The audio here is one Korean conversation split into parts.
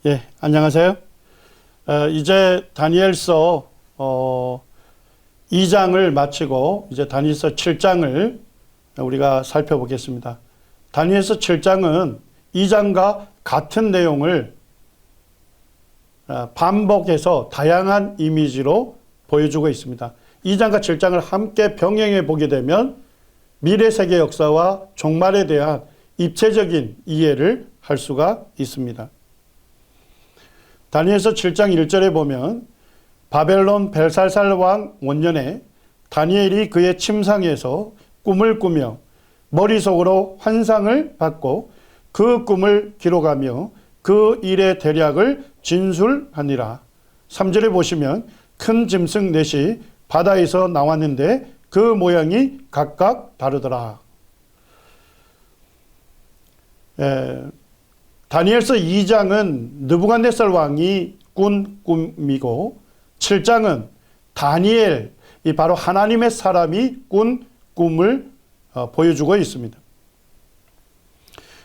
예, 안녕하세요. 이제 다니엘서 2장을 마치고 이제 다니엘서 7장을 우리가 살펴보겠습니다. 다니엘서 7장은 2장과 같은 내용을 반복해서 다양한 이미지로 보여주고 있습니다. 2장과 7장을 함께 병행해 보게 되면 미래 세계 역사와 종말에 대한 입체적인 이해를 할 수가 있습니다. 다니엘서 7장 1절에 보면 바벨론 벨살살 왕 원년에 다니엘이 그의 침상에서 꿈을 꾸며 머릿속으로 환상을 받고 그 꿈을 기록하며 그 일의 대략을 진술하니라. 3절에 보시면 큰 짐승 넷이 바다에서 나왔는데 그 모양이 각각 다르더라. 다니엘서 2장은 느부갓네살 왕이 꾼 꿈이고 7장은 다니엘, 이 바로 하나님의 사람이 꾼 꿈을 보여주고 있습니다.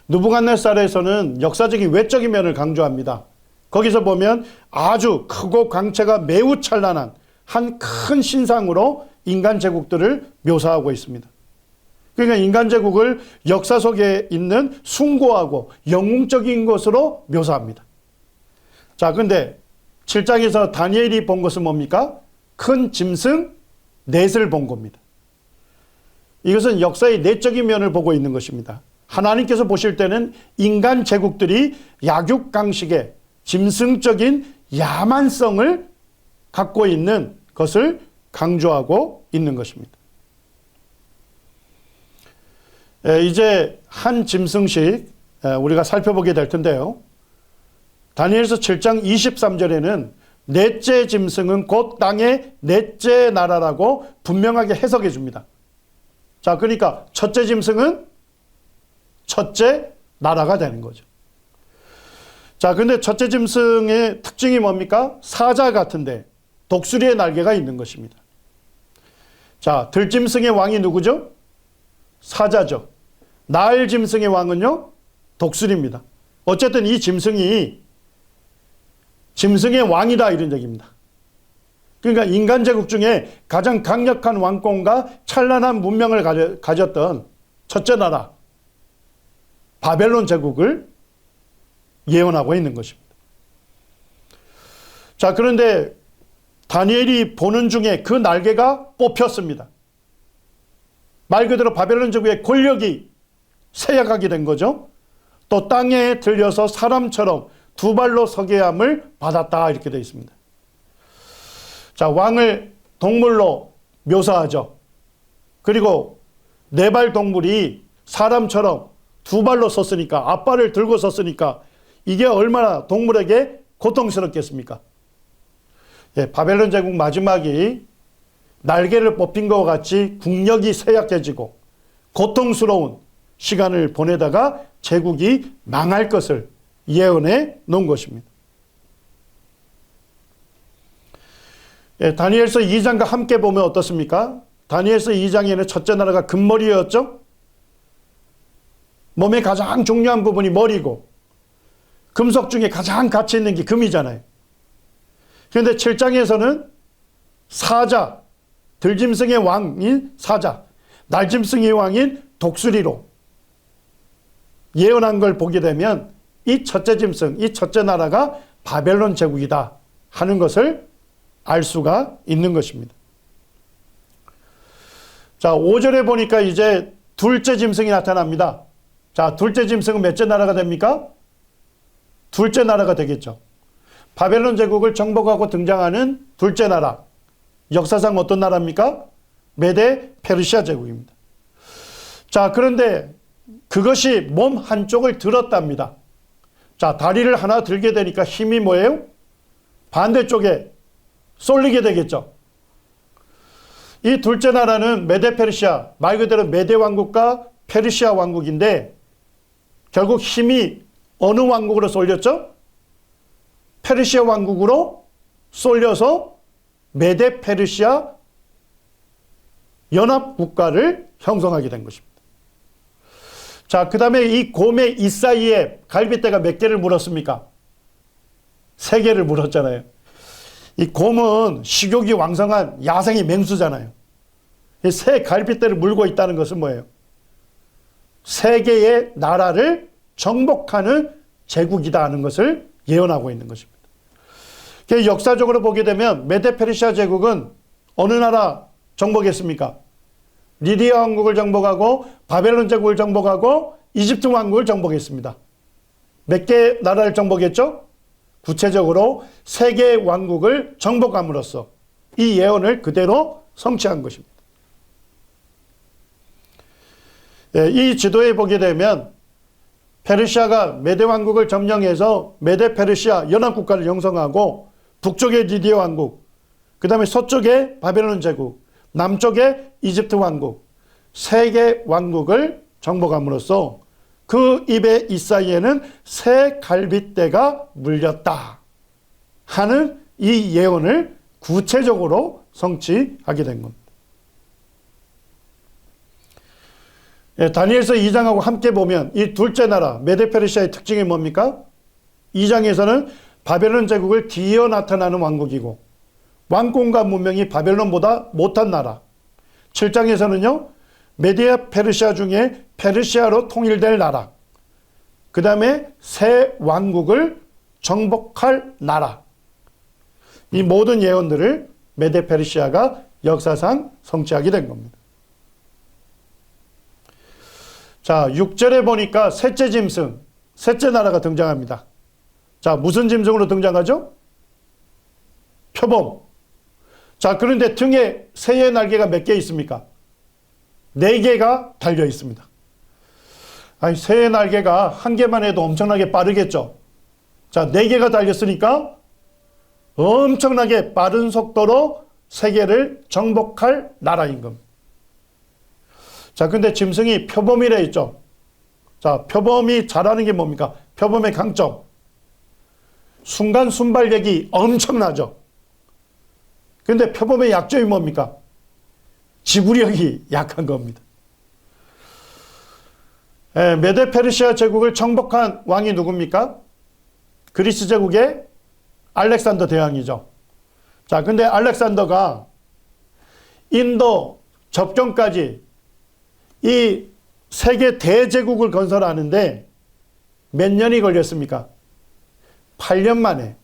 느부갓네살에서는 역사적인 외적인 면을 강조합니다. 거기서 보면 아주 크고 광채가 매우 찬란한 한 큰 신상으로 인간 제국들을 묘사하고 있습니다. 그러니까 인간 제국을 역사 속에 있는 숭고하고 영웅적인 것으로 묘사합니다. 자, 근데 7장에서 다니엘이 본 것은 뭡니까? 큰 짐승 넷을 본 겁니다. 이것은 역사의 내적인 면을 보고 있는 것입니다. 하나님께서 보실 때는 인간 제국들이 약육강식의 짐승적인 야만성을 갖고 있는 것을 강조하고 있는 것입니다. 이제 한 짐승씩 우리가 살펴보게 될 텐데요. 다니엘서 7장 23절에는 넷째 짐승은 곧 땅의 넷째 나라라고 분명하게 해석해 줍니다. 자, 그러니까 첫째 짐승은 첫째 나라가 되는 거죠. 자, 근데 첫째 짐승의 특징이 뭡니까? 사자 같은데 독수리의 날개가 있는 것입니다. 자, 들짐승의 왕이 누구죠? 사자죠. 나을 짐승의 왕은요? 독수리입니다. 어쨌든 이 짐승이 짐승의 왕이다 이런 얘기입니다. 그러니까 인간 제국 중에 가장 강력한 왕권과 찬란한 문명을 가졌던 첫째 나라 바벨론 제국을 예언하고 있는 것입니다. 자, 그런데 다니엘이 보는 중에 그 날개가 뽑혔습니다. 말 그대로 바벨론 제국의 권력이 쇠약하게 된 거죠. 또 땅에 들려서 사람처럼 두 발로 서게 함을 받았다 이렇게 되어 있습니다. 자, 왕을 동물로 묘사하죠. 그리고 네 발 동물이 사람처럼 두 발로 섰으니까, 앞발을 들고 섰으니까 이게 얼마나 동물에게 고통스럽겠습니까? 예, 바벨론 제국 마지막이 날개를 뽑힌 것과 같이 국력이 쇠약해지고 고통스러운 시간을 보내다가 제국이 망할 것을 예언해 놓은 것입니다. 예, 다니엘서 2장과 함께 보면 어떻습니까? 다니엘서 2장에는 첫째 나라가 금머리였죠? 몸의 가장 중요한 부분이 머리고 금속 중에 가장 가치 있는 게 금이잖아요. 그런데 7장에서는 사자, 들짐승의 왕인 사자, 날짐승의 왕인 독수리로 예언한 걸 보게 되면 이 첫째 짐승, 이 첫째 나라가 바벨론 제국이다 하는 것을 알 수가 있는 것입니다. 자, 5절에 보니까 이제 둘째 짐승이 나타납니다. 자, 둘째 짐승은 몇째 나라가 됩니까? 둘째 나라가 되겠죠. 바벨론 제국을 정복하고 등장하는 둘째 나라. 역사상 어떤 나라입니까? 메데 페르시아 제국입니다. 자, 그런데 그것이 몸 한쪽을 들었답니다. 자, 다리를 하나 들게 되니까 힘이 뭐예요? 반대쪽에 쏠리게 되겠죠. 이 둘째 나라는 메데 페르시아, 말 그대로 메데 왕국과 페르시아 왕국인데 결국 힘이 어느 왕국으로 쏠렸죠? 페르시아 왕국으로 쏠려서 메데 페르시아 연합국가를 형성하게 된 것입니다. 자, 그 다음에 이 곰의 이 사이에 갈빗대가 몇 개를 물었습니까? 세계를 물었잖아요. 이 곰은 식욕이 왕성한 야생의 맹수잖아요. 새 갈빗대를 물고 있다는 것은 뭐예요? 세계의 나라를 정복하는 제국이다 하는 것을 예언하고 있는 것입니다. 역사적으로 보게 되면 메데 페르시아 제국은 어느 나라 정복했습니까? 리디아 왕국을 정복하고 바벨론 제국을 정복하고 이집트 왕국을 정복했습니다. 몇 개 나라를 정복했죠? 구체적으로 세 개의 왕국을 정복함으로써 이 예언을 그대로 성취한 것입니다. 이 지도에 보게 되면 페르시아가 메데 왕국을 점령해서 메데 페르시아 연합국가를 형성하고 북쪽에 리디아 왕국, 그 다음에 서쪽에 바벨론 제국, 남쪽에 이집트 왕국, 세 개 왕국을 정복함으로써 그 입의 이 사이에는 새 갈빗대가 물렸다 하는 이 예언을 구체적으로 성취하게 된 겁니다. 다니엘서 2장하고 함께 보면 이 둘째 나라 메데 페르시아의 특징이 뭡니까? 2장에서는 바벨론 제국을 뒤이어 나타나는 왕국이고 왕권과 문명이 바벨론보다 못한 나라. 7장에서는요. 메데 페르시아 중에 페르시아로 통일될 나라. 그 다음에 새 왕국을 정복할 나라. 이 모든 예언들을 메데 페르시아가 역사상 성취하게 된 겁니다. 자, 6절에 보니까 셋째 짐승, 셋째 나라가 등장합니다. 자, 무슨 짐승으로 등장하죠? 표범. 자, 그런데 등에 새의 날개가 몇 개 있습니까? 4개가 달려 있습니다. 아니, 새의 날개가 한 개만 해도 엄청나게 빠르겠죠? 자, 4개가 달렸으니까 엄청나게 빠른 속도로 세계를 정복할 나라인 겁니다. 자, 근데 짐승이 표범이라 했죠? 자, 표범이 잘하는 게 뭡니까? 표범의 강점. 순간 순발력이 엄청나죠? 근데 표범의 약점이 뭡니까? 지구력이 약한 겁니다. 메데 페르시아 제국을 정복한 왕이 누굽니까? 그리스 제국의 알렉산더 대왕이죠. 자, 근데 알렉산더가 인도 접경까지 이 세계 대제국을 건설하는데 몇 년이 걸렸습니까? 8년 만에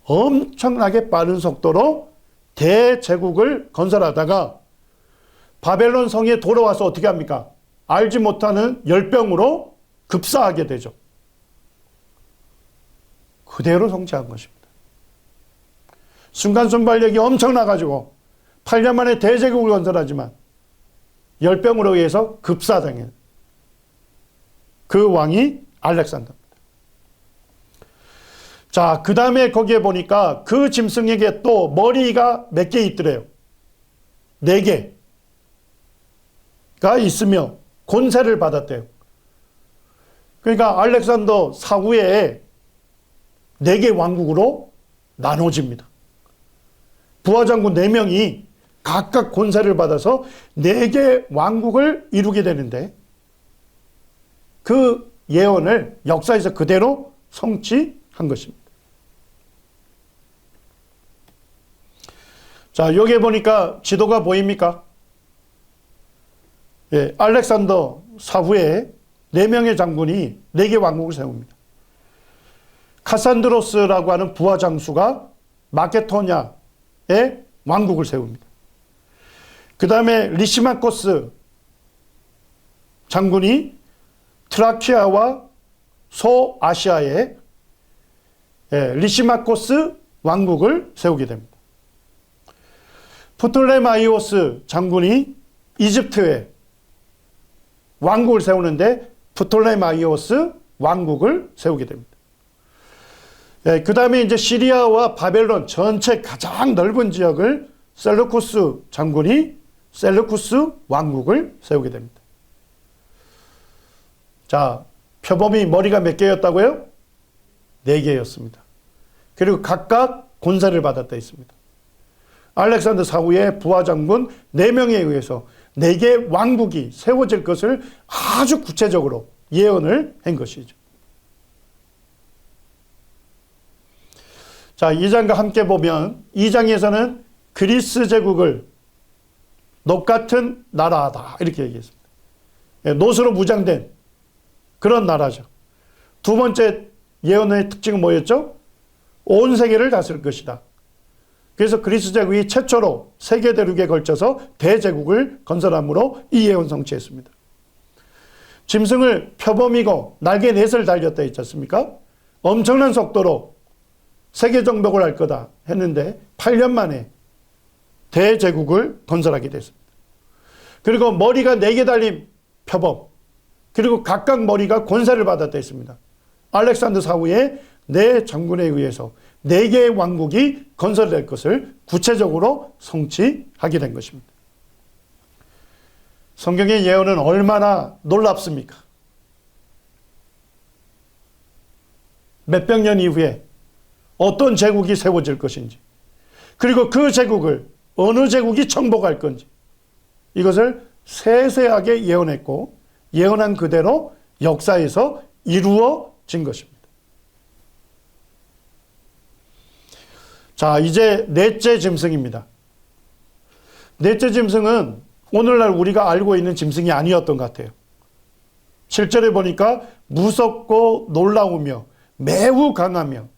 엄청나게 빠른 속도로 대제국을 건설하다가 바벨론 성에 돌아와서 어떻게 합니까? 알지 못하는 열병으로 급사하게 되죠. 그대로 성취한 것입니다. 순간순발력이 엄청나가지고 8년 만에 대제국을 건설하지만 열병으로 의해서 급사당해요. 그 왕이 알렉산더입니다. 자, 그 다음에 거기에 보니까 그 짐승에게 또 머리가 몇 개 있더래요. 4개가 있으며 권세를 받았대요. 그러니까 알렉산더 사후에 4개 왕국으로 나눠집니다. 부하장군 4명이 각각 권세를 받아서 4개 왕국을 이루게 되는데 그 예언을 역사에서 그대로 성취한 것입니다. 자, 여기에 보니까 지도가 보입니까? 예, 알렉산더 사후에 4명의 장군이 4개 왕국을 세웁니다. 카산드로스라고 하는 부하 장수가 마케도냐의 왕국을 세웁니다. 그 다음에 리시마코스 장군이 트라키아와 소아시아의 리시마코스 왕국을 세우게 됩니다. 프톨레마이오스 장군이 이집트에 왕국을 세우는데 프톨레마이오스 왕국을 세우게 됩니다. 그 다음에 이제 시리아와 바벨론 전체 가장 넓은 지역을 셀루쿠스 장군이 셀루쿠스 왕국을 세우게 됩니다. 자, 표범이 머리가 몇 개였다고요? 4개였습니다. 그리고 각각 권세를 받았다 했습니다. 알렉산더 사후의 부하 장군 4명에 의해서 4개 왕국이 세워질 것을 아주 구체적으로 예언을 한 것이죠. 자, 2장과 함께 보면 2장에서는 그리스 제국을 녹 같은 나라다 이렇게 얘기했습니다. 노수로 무장된 그런 나라죠. 두 번째 예언의 특징은 뭐였죠? 온 세계를 다스릴 것이다. 그래서 그리스 제국이 최초로 세계 대륙에 걸쳐서 대제국을 건설함으로 이 예언 성취했습니다. 짐승을 표범이고 날개 넷을 달렸다 했지 않습니까? 엄청난 속도로 세계 정복을 할 거다 했는데 8년 만에 대제국을 건설하게 됐습니다. 그리고 머리가 4개 달린 표범, 그리고 각각 머리가 권세를 받았다 했습니다. 알렉산더 사후의 4장군에 의해서 4개의 왕국이 건설될 것을 구체적으로 성취하게 된 것입니다. 성경의 예언은 얼마나 놀랍습니까? 몇백 년 이후에 어떤 제국이 세워질 것인지, 그리고 그 제국을 어느 제국이 정복할 건지, 이것을 세세하게 예언했고 예언한 그대로 역사에서 이루어진 것입니다. 자, 이제 넷째 짐승입니다. 넷째 짐승은 오늘날 우리가 알고 있는 짐승이 아니었던 것 같아요. 실제로 보니까 무섭고 놀라우며 매우 강하며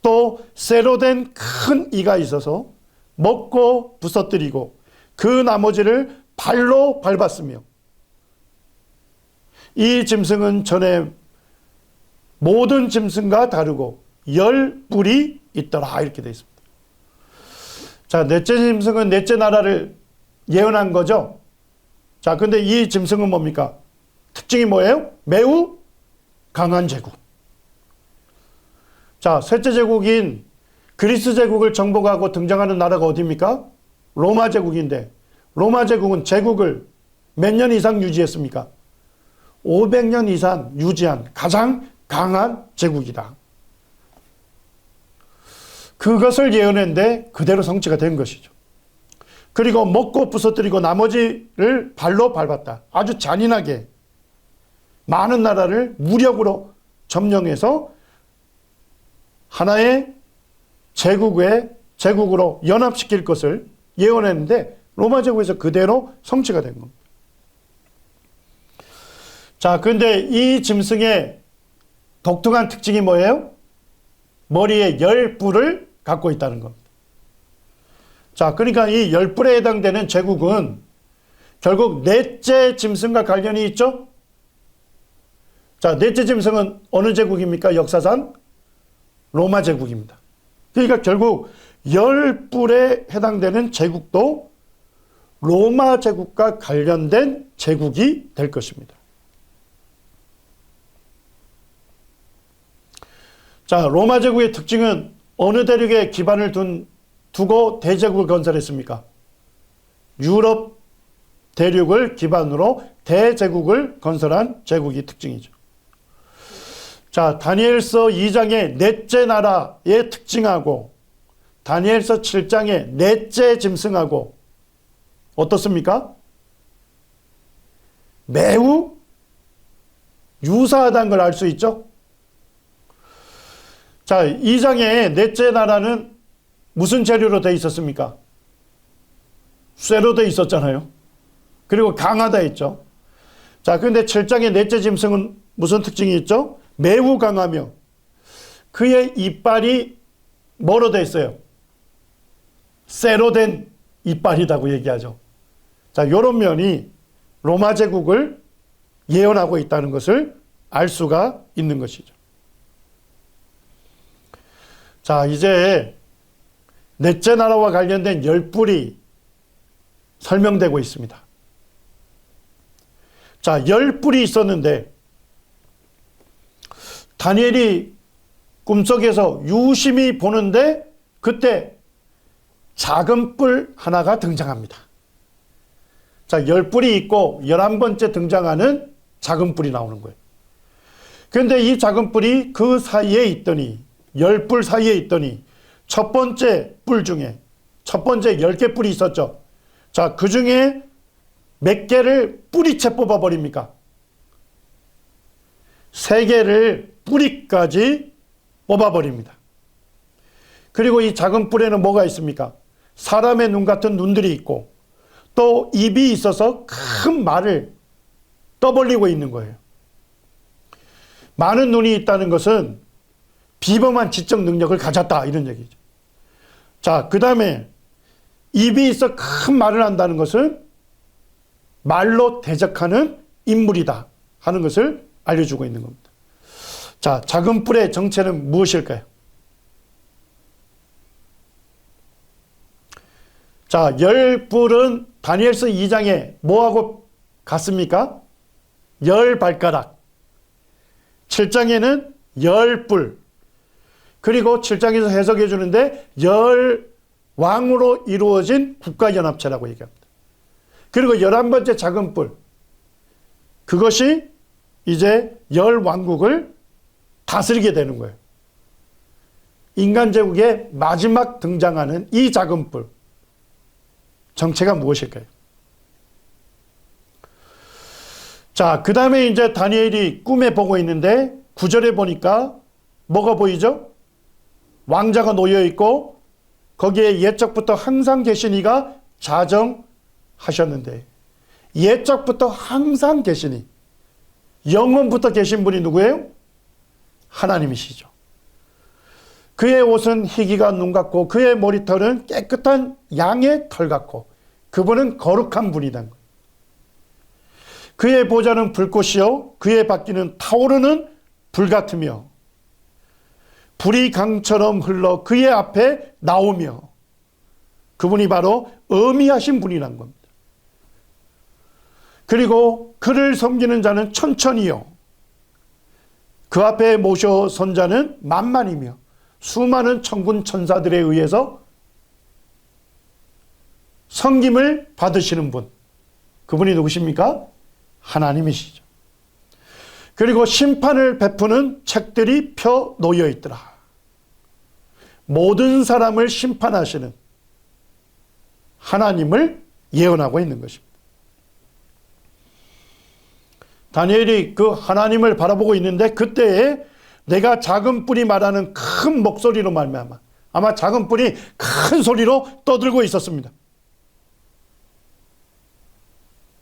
또 쇠로 된 큰 이가 있어서 먹고 부서뜨리고 그 나머지를 발로 밟았으며, 이 짐승은 전에 모든 짐승과 다르고 10뿔이 있더라 이렇게 되어 있습니다. 자, 넷째 짐승은 넷째 나라를 예언한 거죠. 자, 근데 이 짐승은 뭡니까? 특징이 뭐예요? 매우 강한 제국. 자, 셋째 제국인 그리스 제국을 정복하고 등장하는 나라가 어디입니까? 로마 제국인데, 로마 제국은 제국을 몇 년 이상 유지했습니까? 500년 이상 유지한 가장 강한 제국이다. 그것을 예언했는데 그대로 성취가 된 것이죠. 그리고 먹고 부서뜨리고 나머지를 발로 밟았다. 아주 잔인하게 많은 나라를 무력으로 점령해서 하나의 제국으로 연합시킬 것을 예언했는데 로마 제국에서 그대로 성취가 된 겁니다. 자, 그런데 이 짐승의 독특한 특징이 뭐예요? 머리에 10뿔을 갖고 있다는 겁니다. 자, 그러니까 이 10뿔에 해당되는 제국은 결국 넷째 짐승과 관련이 있죠? 자, 넷째 짐승은 어느 제국입니까? 역사상 로마 제국입니다. 그러니까 결국 10뿔에 해당되는 제국도 로마 제국과 관련된 제국이 될 것입니다. 자, 로마 제국의 특징은 어느 대륙에 기반을 두고 대제국을 건설했습니까? 유럽 대륙을 기반으로 대제국을 건설한 제국이 특징이죠. 자, 다니엘서 2장의 넷째 나라의 특징하고 다니엘서 7장의 넷째 짐승하고 어떻습니까? 매우 유사하다는 걸 알 수 있죠? 자, 2장의 넷째 나라는 무슨 재료로 되어 있었습니까? 쇠로 되어 있었잖아요. 그리고 강하다 했죠. 자, 그런데 7장의 넷째 짐승은 무슨 특징이 있죠? 매우 강하며 그의 이빨이 뭐로 되어 있어요? 쇠로 된 이빨이라고 얘기하죠. 자, 이런 면이 로마 제국을 예언하고 있다는 것을 알 수가 있는 것이죠. 자, 이제 넷째 나라와 관련된 10뿔이 설명되고 있습니다. 자, 10뿔이 있었는데 다니엘이 꿈속에서 유심히 보는데 그때 작은 뿔 하나가 등장합니다. 자, 10뿔이 있고 11번째 등장하는 작은 뿔이 나오는 거예요. 그런데 이 작은 뿔이 그 사이에 있더니 10뿔 사이에 있더니 첫 번째 뿔 중에 첫 번째 10개 뿔이 있었죠. 자, 그 중에 몇 개를 뿌리채 뽑아버립니까? 3개를 뿌리까지 뽑아버립니다. 그리고 이 작은 뿔에는 뭐가 있습니까? 사람의 눈 같은 눈들이 있고 또 입이 있어서 큰 말을 떠벌리고 있는 거예요. 많은 눈이 있다는 것은 비범한 지적 능력을 가졌다 이런 얘기죠. 자, 그 다음에 입이 있어 큰 말을 한다는 것은 말로 대적하는 인물이다 하는 것을 알려주고 있는 겁니다. 자, 작은 뿔의 정체는 무엇일까요? 자, 열 뿔은 다니엘서 2장에 뭐하고 같습니까? 열 발가락. 7장에는 열 뿔. 그리고 7장에서 해석해 주는데 열 왕으로 이루어진 국가연합체라고 얘기합니다. 그리고 11번째 작은 뿔. 그것이 이제 열 왕국을 다스리게 되는 거예요. 인간 제국의 마지막 등장하는 이 작은 뿔. 정체가 무엇일까요? 자, 그 다음에 이제 다니엘이 꿈에 보고 있는데 9절에 보니까 뭐가 보이죠? 왕자가 놓여있고 거기에 옛적부터 항상 계신 이가 자정하셨는데, 옛적부터 항상 계시니 영원부터 계신 분이 누구예요? 하나님이시죠. 그의 옷은 희기가 눈 같고 그의 머리털은 깨끗한 양의 털 같고 그분은 거룩한 분이다. 그의 보좌는 불꽃이요 그의 바퀴는 타오르는 불 같으며 불이 강처럼 흘러 그의 앞에 나오며 그분이 바로 어미하신 분이란 겁니다. 그리고 그를 섬기는 자는 천천히요 그 앞에 모셔 선 자는 만만이며 수많은 천군 천사들에 의해서 섬김을 받으시는 분, 그분이 누구십니까? 하나님이시죠. 그리고 심판을 베푸는 책들이 펴 놓여 있더라. 모든 사람을 심판하시는 하나님을 예언하고 있는 것입니다. 다니엘이 그 하나님을 바라보고 있는데 그때에 내가 작은 뿔이 말하는 큰 목소리로 말미암아, 아마 작은 뿔이 큰 소리로 떠들고 있었습니다.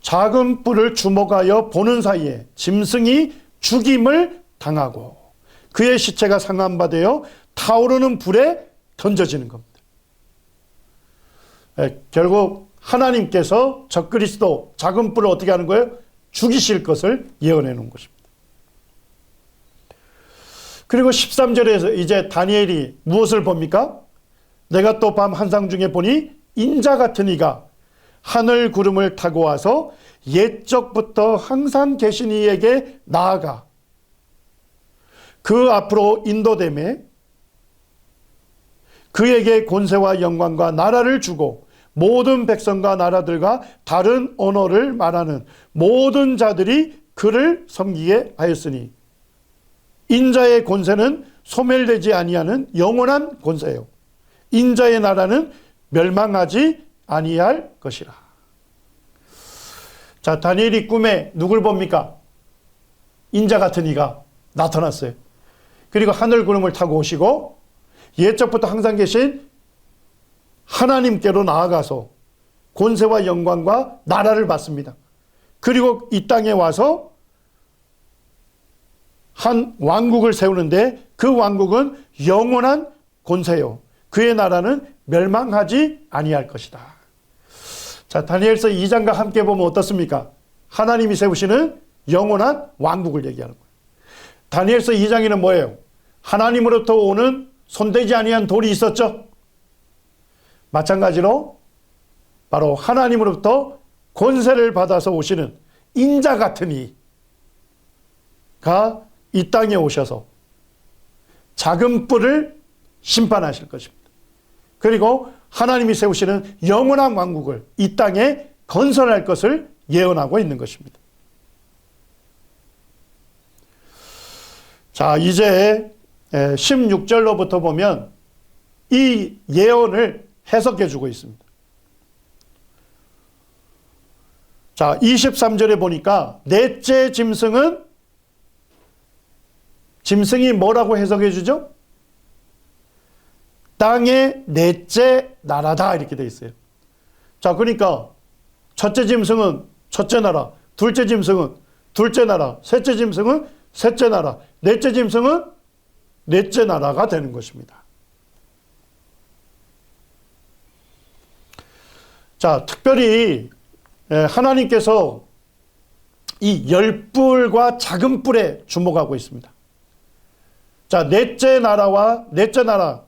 작은 뿔을 주목하여 보는 사이에 짐승이 죽임을 당하고 그의 시체가 상한바되어 타오르는 불에 던져지는 겁니다. 결국 하나님께서 적그리스도 작은 뿔을 어떻게 하는 거예요? 죽이실 것을 예언해 놓은 것입니다. 그리고 13절에서 이제 다니엘이 무엇을 봅니까? 내가 또 밤 한상 중에 보니 인자 같은 이가 하늘 구름을 타고 와서 옛적부터 항상 계신 이에게 나아가 그 앞으로 인도되매 그에게 권세와 영광과 나라를 주고 모든 백성과 나라들과 다른 언어를 말하는 모든 자들이 그를 섬기게 하였으니 인자의 권세는 소멸되지 아니하는 영원한 권세요 인자의 나라는 멸망하지 아니할 것이라. 자, 다니엘이 꿈에 누굴 봅니까? 인자 같은 이가 나타났어요. 그리고 하늘 구름을 타고 오시고 옛적부터 항상 계신 하나님께로 나아가서 권세와 영광과 나라를 받습니다. 그리고 이 땅에 와서 한 왕국을 세우는데 그 왕국은 영원한 권세요 그의 나라는 멸망하지 아니할 것이다. 자, 다니엘서 2장과 함께 보면 어떻습니까? 하나님이 세우시는 영원한 왕국을 얘기하는 거예요. 다니엘서 2장에는 뭐예요? 하나님으로부터 오는 손대지 아니한 돌이 있었죠. 마찬가지로 바로 하나님으로부터 권세를 받아서 오시는 인자 같은 이가 이 땅에 오셔서 작은 뿔을 심판하실 것입니다. 그리고 하나님이 세우시는 영원한 왕국을 이 땅에 건설할 것을 예언하고 있는 것입니다. 자, 이제 16절로부터 보면 이 예언을 해석해 주고 있습니다. 자, 23절에 보니까 넷째 짐승이 뭐라고 해석해 주죠? 땅의 넷째 나라다 이렇게 돼 있어요. 자, 그러니까 첫째 짐승은 첫째 나라, 둘째 짐승은 둘째 나라, 셋째 짐승은 셋째 나라, 넷째 짐승은 넷째 나라가 되는 것입니다. 자, 특별히 하나님께서 이 열뿔과 작은 뿔에 주목하고 있습니다. 자, 넷째 나라와 넷째 나라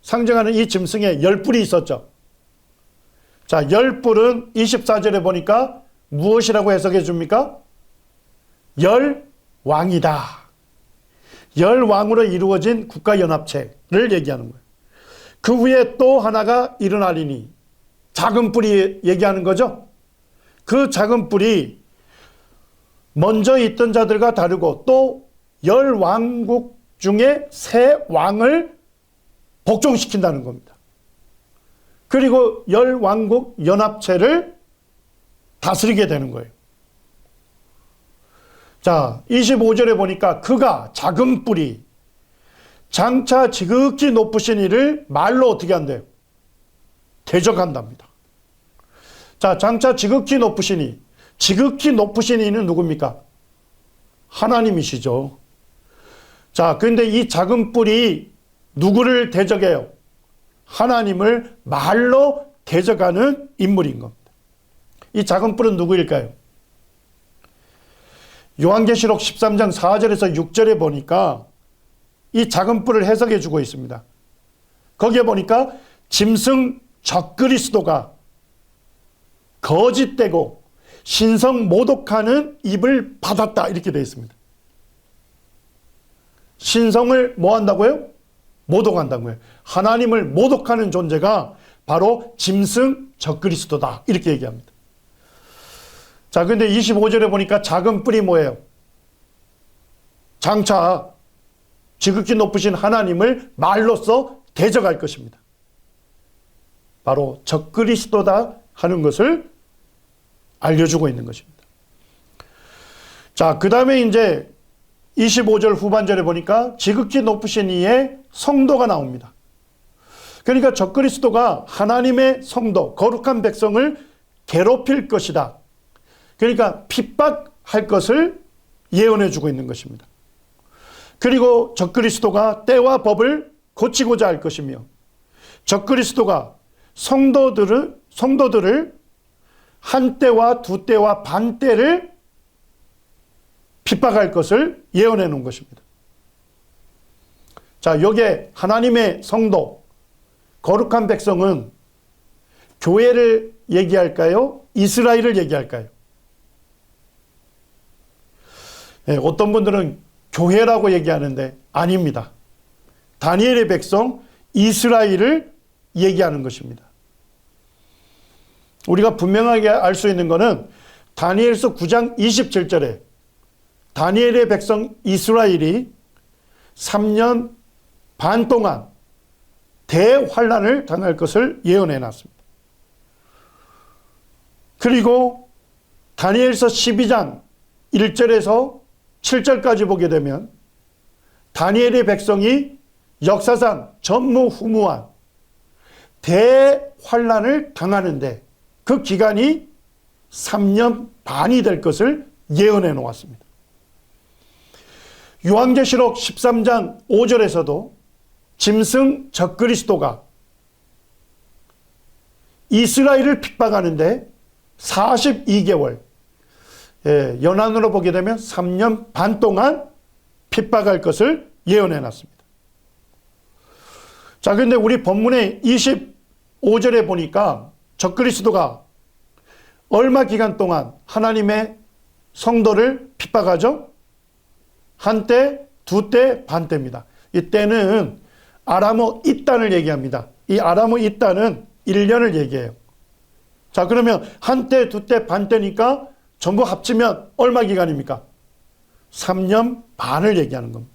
상징하는 이 짐승에 열뿔이 있었죠. 자, 열뿔은 24절에 보니까 무엇이라고 해석해 줍니까? 열왕이다. 열왕으로 이루어진 국가연합체를 얘기하는 거예요. 그 후에 또 하나가 일어나리니, 작은 뿔이 얘기하는 거죠. 그 작은 뿔이 먼저 있던 자들과 다르고 또 열왕국 중에 새 왕을 복종시킨다는 겁니다. 그리고 열왕국 연합체를 다스리게 되는 거예요. 자, 25절에 보니까 그가 작은 뿔이 장차 지극히 높으신 이를 말로 어떻게 한대요? 대적한답니다. 자, 장차 지극히 높으신 이, 지극히 높으신 이는 누굽니까? 하나님이시죠. 자, 그런데 이 작은 뿔이 누구를 대적해요? 하나님을 말로 대적하는 인물인 겁니다. 이 작은 뿔은 누구일까요? 요한계시록 13장 4절에서 6절에 보니까 이 작은 뿔을 해석해 주고 있습니다. 거기에 보니까 짐승 적그리스도가 거짓되고 신성 모독하는 입을 받았다 이렇게 되어 있습니다. 신성을 뭐 한다고요? 모독한다고요. 하나님을 모독하는 존재가 바로 짐승 적그리스도다 이렇게 얘기합니다. 자, 근데 25절에 보니까 작은 뿔이 뭐예요? 장차 지극히 높으신 하나님을 말로써 대적할 것입니다. 바로 적그리스도다 하는 것을 알려주고 있는 것입니다. 자, 그 다음에 이제 25절 후반절에 보니까 지극히 높으신 이의 성도가 나옵니다. 그러니까 적그리스도가 하나님의 성도, 거룩한 백성을 괴롭힐 것이다. 그러니까 핍박할 것을 예언해 주고 있는 것입니다. 그리고 적그리스도가 때와 법을 고치고자 할 것이며 적그리스도가 성도들을 한 때와 두 때와 반 때를 핍박할 것을 예언해 놓은 것입니다. 자, 여기에 하나님의 성도, 거룩한 백성은 교회를 얘기할까요? 이스라엘을 얘기할까요? 네, 어떤 분들은 교회라고 얘기하는데 아닙니다. 다니엘의 백성 이스라엘을 얘기하는 것입니다. 우리가 분명하게 알 수 있는 것은 다니엘서 9장 27절에 다니엘의 백성 이스라엘이 3년 반 동안 대환란을 당할 것을 예언해 놨습니다. 그리고 다니엘서 12장 1절에서 7절까지 보게 되면 다니엘의 백성이 역사상 전무후무한 대환란을 당하는데 그 기간이 3년 반이 될 것을 예언해 놓았습니다. 요한계시록 13장 5절에서도 짐승 적그리스도가 이스라엘을 핍박하는데 42개월, 연한으로 보게 되면 3년 반 동안 핍박할 것을 예언해 놨습니다. 자, 근데 우리 본문의 25절에 보니까 적그리스도가 얼마 기간 동안 하나님의 성도를 핍박하죠? 한때, 두때, 반때입니다. 이때는 아라모 이단을 얘기합니다. 이 아라모 이단은 1년을 얘기해요. 자, 그러면 한때, 두때, 반때니까 전부 합치면 얼마 기간입니까? 3년 반을 얘기하는 겁니다.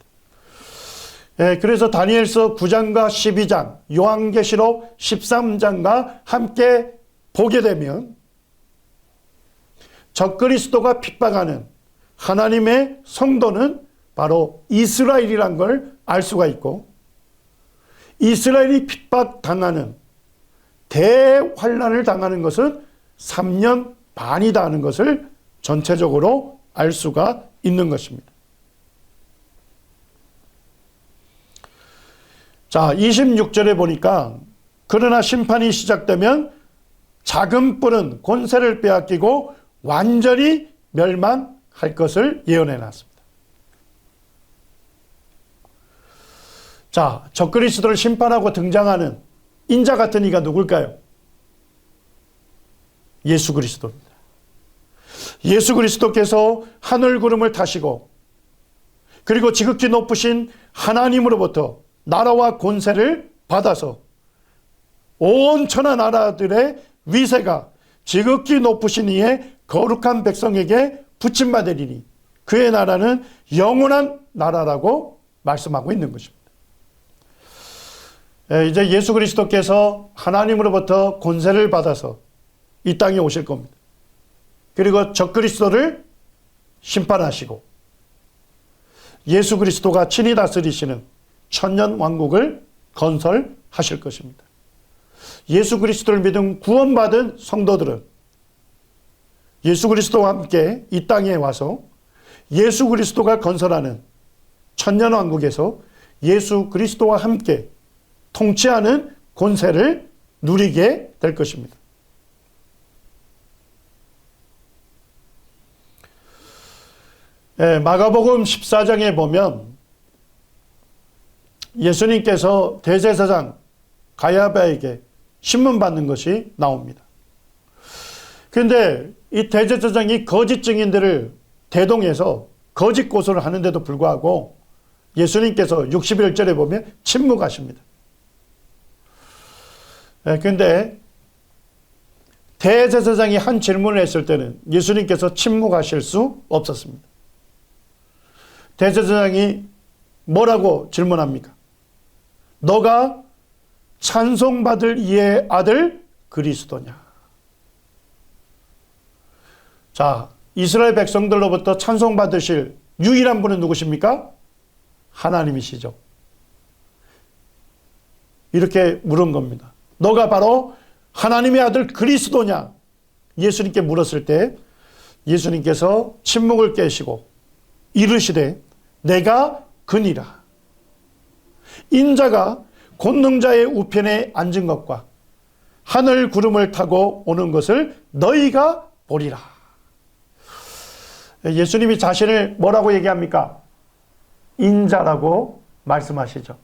그래서 다니엘서 9장과 12장, 요한계시록 13장과 함께 보게 되면 적그리스도가 핍박하는 하나님의 성도는 바로 이스라엘이란 걸 알 수가 있고 이스라엘이 핍박당하는 대환란을 당하는 것은 3년 반이다 하는 것을 전체적으로 알 수가 있는 것입니다. 자, 26절에 보니까 그러나 심판이 시작되면 작은 뿔은 권세를 빼앗기고 완전히 멸망할 것을 예언해 놨습니다. 자, 적그리스도를 심판하고 등장하는 인자 같은 이가 누굴까요? 예수 그리스도입니다. 예수 그리스도께서 하늘 구름을 타시고 그리고 지극히 높으신 하나님으로부터 나라와 권세를 받아서 온 천하 나라들의 위세가 지극히 높으신 이의 거룩한 백성에게 붙임받으리니 그의 나라는 영원한 나라라고 말씀하고 있는 것입니다. 이제 예수 그리스도께서 하나님으로부터 권세를 받아서 이 땅에 오실 겁니다. 그리고 적그리스도를 심판하시고 예수 그리스도가 친히 다스리시는 천년 왕국을 건설하실 것입니다. 예수 그리스도를 믿은 구원받은 성도들은 예수 그리스도와 함께 이 땅에 와서 예수 그리스도가 건설하는 천년 왕국에서 예수 그리스도와 함께 통치하는 권세를 누리게 될 것입니다. 마가복음 14장에 보면 예수님께서 대제사장 가야바에게 신문 받는 것이 나옵니다. 그런데 이 대제사장이 거짓 증인들을 대동해서 거짓 고소를 하는데도 불구하고 예수님께서 61절에 보면 침묵하십니다. 그런데 대제사장이 한 질문을 했을 때는 예수님께서 침묵하실 수 없었습니다. 대제사장이 뭐라고 질문합니까? 너가 찬송받을 이의 아들 그리스도냐? 자, 이스라엘 백성들로부터 찬송받으실 유일한 분은 누구십니까? 하나님이시죠. 이렇게 물은 겁니다. 너가 바로 하나님의 아들 그리스도냐? 예수님께 물었을 때 예수님께서 침묵을 깨시고 이르시되 내가 그니라. 인자가 권능자의 우편에 앉은 것과 하늘 구름을 타고 오는 것을 너희가 보리라. 예수님이 자신을 뭐라고 얘기합니까? 인자라고 말씀하시죠.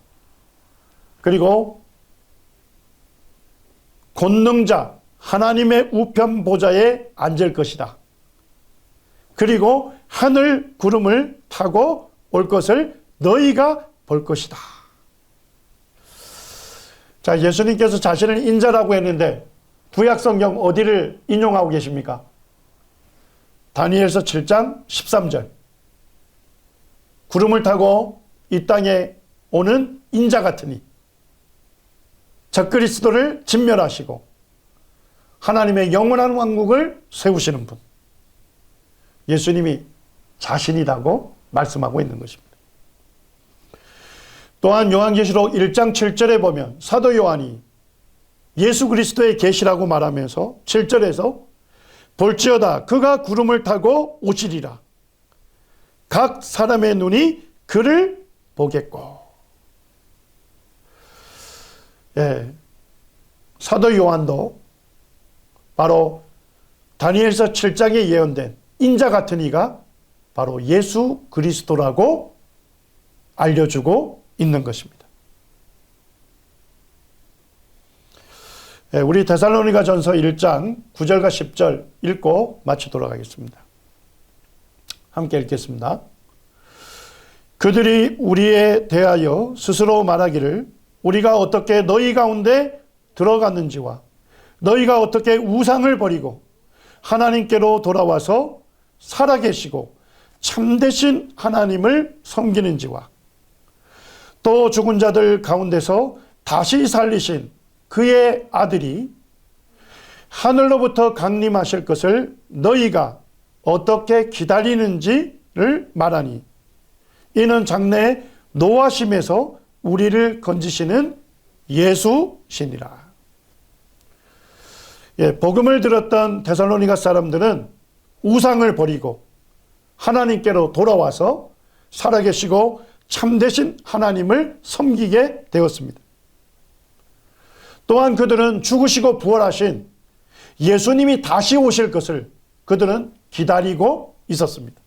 그리고 권능자 하나님의 우편 보좌에 앉을 것이다. 그리고 하늘 구름을 타고 올 것을 너희가 볼 것이다. 자, 예수님께서 자신을 인자라고 했는데 구약성경 어디를 인용하고 계십니까? 다니엘서 7장 13절. 구름을 타고 이 땅에 오는 인자 같으니 적그리스도를 진멸하시고 하나님의 영원한 왕국을 세우시는 분. 예수님이 자신이라고 말씀하고 있는 것입니다. 또한 요한계시록 1장 7절에 보면 사도 요한이 예수 그리스도의 계시라고 말하면서 7절에서 볼지어다 그가 구름을 타고 오시리라. 각 사람의 눈이 그를 보겠고. 사도 요한도 바로 다니엘서 7장에 예언된 인자 같은 이가 바로 예수 그리스도라고 알려주고 있는 것입니다. 우리 데살로니가 전서 1장 9절과 10절 읽고 마치도록 하겠습니다. 함께 읽겠습니다. 그들이 우리에 대하여 스스로 말하기를 우리가 어떻게 너희 가운데 들어갔는지와 너희가 어떻게 우상을 버리고 하나님께로 돌아와서 살아계시고 참되신 하나님을 섬기는지와 또 죽은 자들 가운데서 다시 살리신 그의 아들이 하늘로부터 강림하실 것을 너희가 어떻게 기다리는지를 말하니 이는 장래 노하심에서 우리를 건지시는 예수시니라. 예, 복음을 들었던 데살로니가 사람들은 우상을 버리고 하나님께로 돌아와서 살아계시고 참되신 하나님을 섬기게 되었습니다. 또한 그들은 죽으시고 부활하신 예수님이 다시 오실 것을 그들은 기다리고 있었습니다.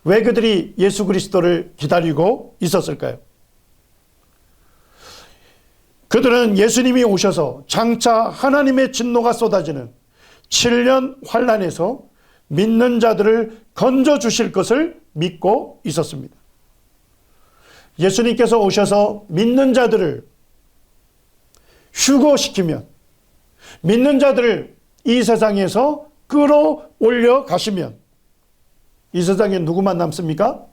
왜 그들이 예수 그리스도를 기다리고 있었을까요? 그들은 예수님이 오셔서 장차 하나님의 진노가 쏟아지는 7년 환란에서 믿는 자들을 건져주실 것을 믿고 있었습니다. 예수님께서 오셔서 믿는 자들을 휴거시키면, 믿는 자들을 이 세상에서 끌어올려 가시면 이 세상에 누구만 남습니까?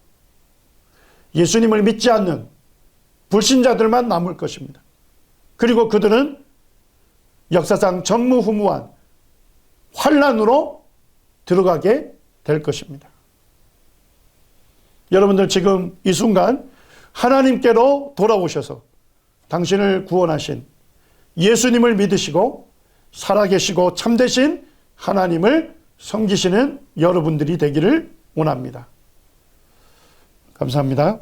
예수님을 믿지 않는 불신자들만 남을 것입니다. 그리고 그들은 역사상 전무후무한 환란으로 들어가게 될 것입니다. 여러분들 지금 이 순간 하나님께로 돌아오셔서 당신을 구원하신 예수님을 믿으시고 살아계시고 참되신 하나님을 섬기시는 여러분들이 되기를 원합니다. 감사합니다.